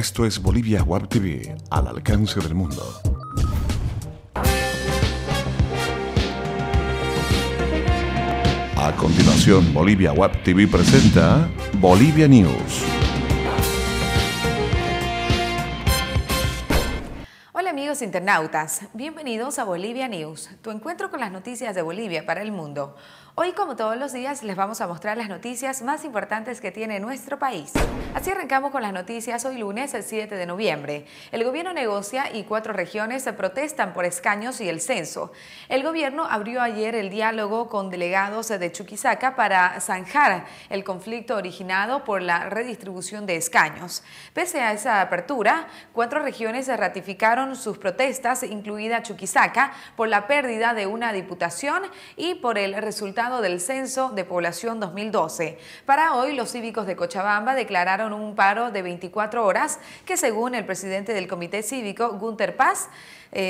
Esto es Bolivia Web TV, al alcance del mundo. A continuación, Bolivia Web TV presenta Bolivia News. Hola amigos internautas, bienvenidos a Bolivia News, tu encuentro con las noticias de Bolivia para el mundo. Hoy, como todos los días, les vamos a mostrar las noticias más importantes que tiene nuestro país. Así arrancamos con las noticias hoy lunes, el 7 de noviembre. El gobierno negocia y 4 regiones se protestan por escaños y el censo. El gobierno abrió ayer el diálogo con delegados de Chuquisaca para zanjar el conflicto originado por la redistribución de escaños. Pese a esa apertura, 4 regiones ratificaron sus protestas, incluida Chuquisaca, por la pérdida de una diputación y por el resultado del Censo de Población 2012. Para hoy, los cívicos de Cochabamba declararon un paro de 24 horas que, según el presidente del Comité Cívico, Gunter Paz,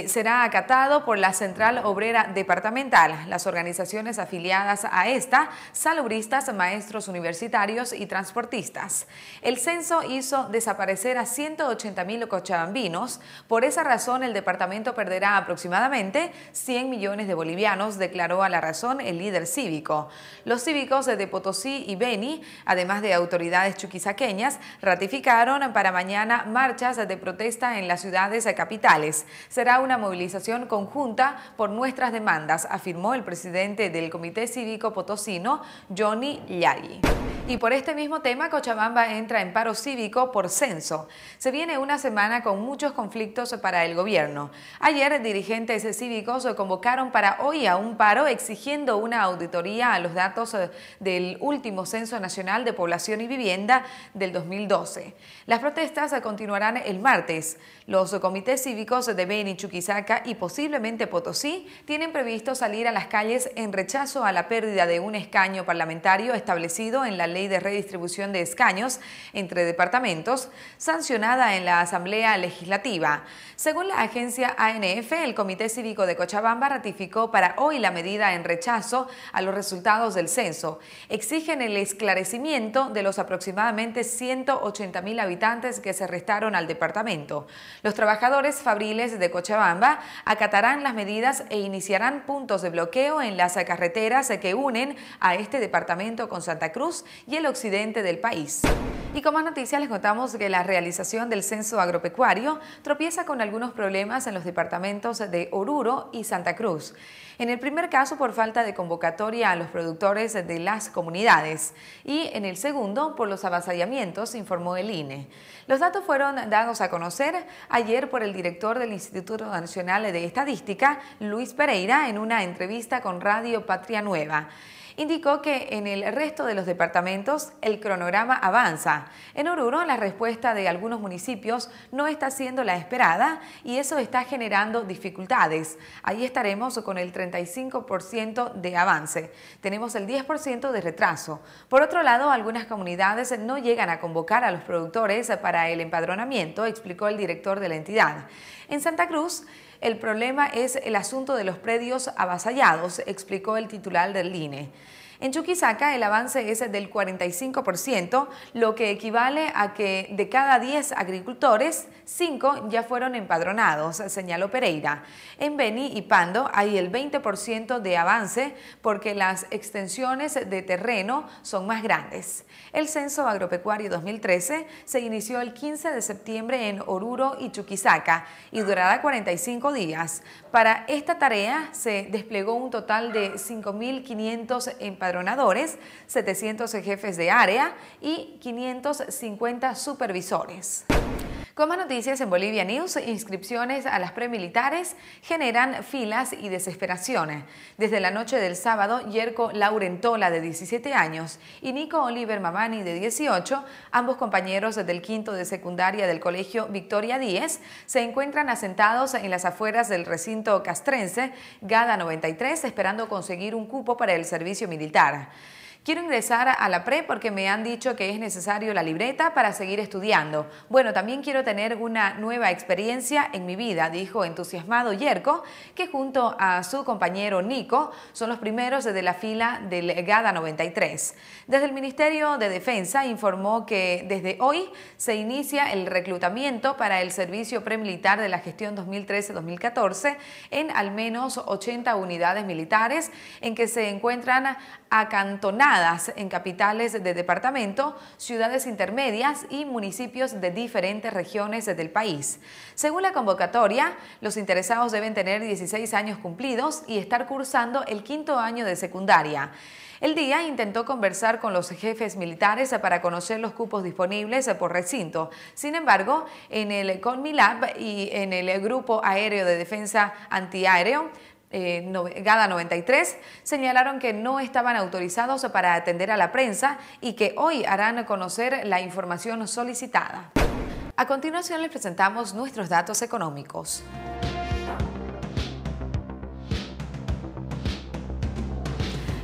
será acatado por la Central Obrera Departamental, las organizaciones afiliadas a esta, salubristas, maestros universitarios y transportistas. El censo hizo desaparecer a 180.000 cochabambinos. Por esa razón, el departamento perderá aproximadamente 100 millones de bolivianos, declaró a La Razón el líder cívico. Los cívicos de Potosí y Beni, además de autoridades chuquisaqueñas, ratificaron para mañana marchas de protesta en las ciudades capitales. Será una movilización conjunta por nuestras demandas, afirmó el presidente del Comité Cívico Potosino, Johnny Llari. Y por este mismo tema, Cochabamba entra en paro cívico por censo. Se viene una semana con muchos conflictos para el gobierno. Ayer, dirigentes cívicos convocaron para hoy a un paro exigiendo una auditoría a los datos del último Censo Nacional de Población y Vivienda del 2012. Las protestas continuarán el martes. Los comités cívicos de Beni, Chuquisaca y posiblemente Potosí tienen previsto salir a las calles en rechazo a la pérdida de un escaño parlamentario establecido en la Ley de Redistribución de Escaños entre departamentos, sancionada en la Asamblea Legislativa. Según la agencia ANF, el Comité Cívico de Cochabamba ratificó para hoy la medida en rechazo a los resultados del censo. Exigen el esclarecimiento de los aproximadamente 180.000 habitantes que se restaron al departamento. Los trabajadores fabriles de Cochabamba acatarán las medidas e iniciarán puntos de bloqueo en las carreteras que unen a este departamento con Santa Cruz y el occidente del país. Y como noticias les contamos que la realización del censo agropecuario tropieza con algunos problemas en los departamentos de Oruro y Santa Cruz. En el primer caso, por falta de convocatoria a los productores de las comunidades, y en el segundo, por los avasallamientos, informó el INE. Los datos fueron dados a conocer ayer por el director del Instituto Nacional de Estadística, Luis Pereira, en una entrevista con Radio Patria Nueva. Indicó que en el resto de los departamentos el cronograma avanza. En Oruro, la respuesta de algunos municipios no está siendo la esperada y eso está generando dificultades. Ahí estaremos con el 35% de avance. Tenemos el 10% de retraso. Por otro lado, algunas comunidades no llegan a convocar a los productores para el empadronamiento, explicó el director de la entidad. En Santa Cruz, el problema es el asunto de los predios avasallados, explicó el titular del INE. En Chuquisaca el avance es del 45%, lo que equivale a que de cada 10 agricultores, 5 ya fueron empadronados, señaló Pereira. En Beni y Pando hay el 20% de avance porque las extensiones de terreno son más grandes. El Censo Agropecuario 2013 se inició el 15 de septiembre en Oruro y Chuquisaca y durará 45 días. Para esta tarea se desplegó un total de 5.500 empadronadores, 700 jefes de área y 550 supervisores. Con más noticias en Bolivia News, inscripciones a las premilitares generan filas y desesperación. Desde la noche del sábado, Yerko Laurentola, de 17 años, y Nico Oliver Mamani, de 18, ambos compañeros del quinto de secundaria del colegio Victoria Díez, se encuentran asentados en las afueras del recinto castrense Gada 93, esperando conseguir un cupo para el servicio militar. Quiero ingresar a la pre porque me han dicho que es necesario la libreta para seguir estudiando. Bueno, también quiero tener una nueva experiencia en mi vida, dijo entusiasmado Yerko, que junto a su compañero Nico son los primeros de la fila del GADA 93. Desde el Ministerio de Defensa informó que desde hoy se inicia el reclutamiento para el servicio premilitar de la gestión 2013-2014 en al menos 80 unidades militares en que se encuentran acantonadas en capitales de departamento, ciudades intermedias y municipios de diferentes regiones del país. Según la convocatoria, los interesados deben tener 16 años cumplidos y estar cursando el 5º año de secundaria. El día intentó conversar con los jefes militares para conocer los cupos disponibles por recinto. Sin embargo, en el CONMILAB y en el Grupo Aéreo de Defensa Antiaéreo, GADA 93, señalaron que no estaban autorizados para atender a la prensa y que hoy harán conocer la información solicitada. A continuación les presentamos nuestros datos económicos.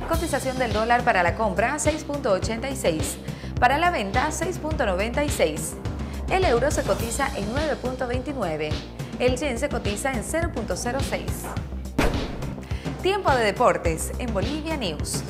Cotización del dólar para la compra 6.86, para la venta 6.96. El euro se cotiza en 9.29, el yen se cotiza en 0.06. Tiempo de deportes en Bolivia News.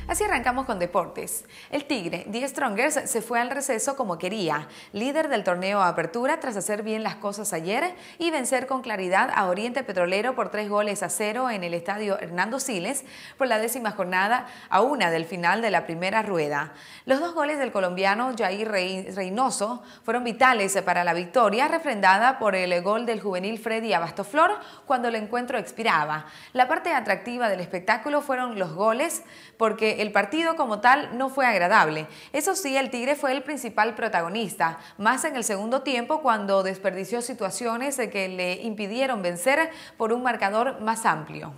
Así arrancamos con deportes. El Tigre, The Strongers, se fue al receso como quería, líder del torneo Apertura tras hacer bien las cosas ayer y vencer con claridad a Oriente Petrolero por 3-0 en el estadio Hernando Siles por la 10ª jornada a una del final de la primera rueda. Los 2 goles del colombiano Jair Reynoso fueron vitales para la victoria, refrendada por el gol del juvenil Freddy Abastoflor cuando el encuentro expiraba. La parte atractiva del espectáculo fueron los goles, porque el partido como tal no fue agradable. Eso sí, el Tigre fue el principal protagonista, más en el segundo tiempo cuando desperdició situaciones que le impidieron vencer por un marcador más amplio.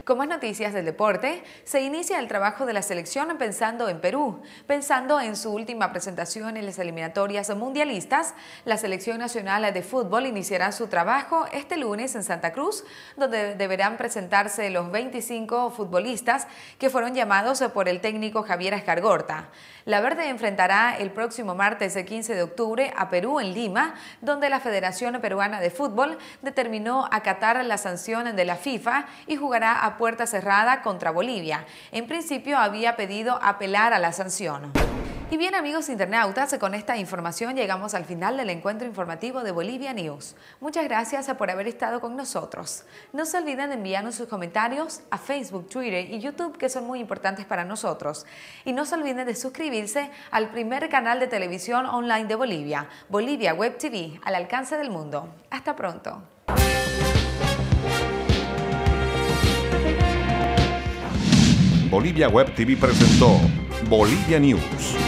Con más noticias del deporte, se inicia el trabajo de la selección pensando en Perú. Pensando en su última presentación en las eliminatorias mundialistas, la Selección Nacional de Fútbol iniciará su trabajo este lunes en Santa Cruz, donde deberán presentarse los 25 futbolistas que fueron llamados por el técnico Javier Escargorta. La Verde enfrentará el próximo martes 15 de octubre a Perú en Lima, donde la Federación Peruana de Fútbol determinó acatar la sanción de la FIFA y jugará a puerta cerrada contra Bolivia. En principio había pedido apelar a la sanción. Y bien, amigos internautas, con esta información llegamos al final del encuentro informativo de Bolivia News. Muchas gracias por haber estado con nosotros. No se olviden de enviarnos sus comentarios a Facebook, Twitter y YouTube, que son muy importantes para nosotros. Y no se olviden de suscribirse al primer canal de televisión online de Bolivia, Bolivia Web TV, al alcance del mundo. Hasta pronto. Bolivia Web TV presentó Bolivia News.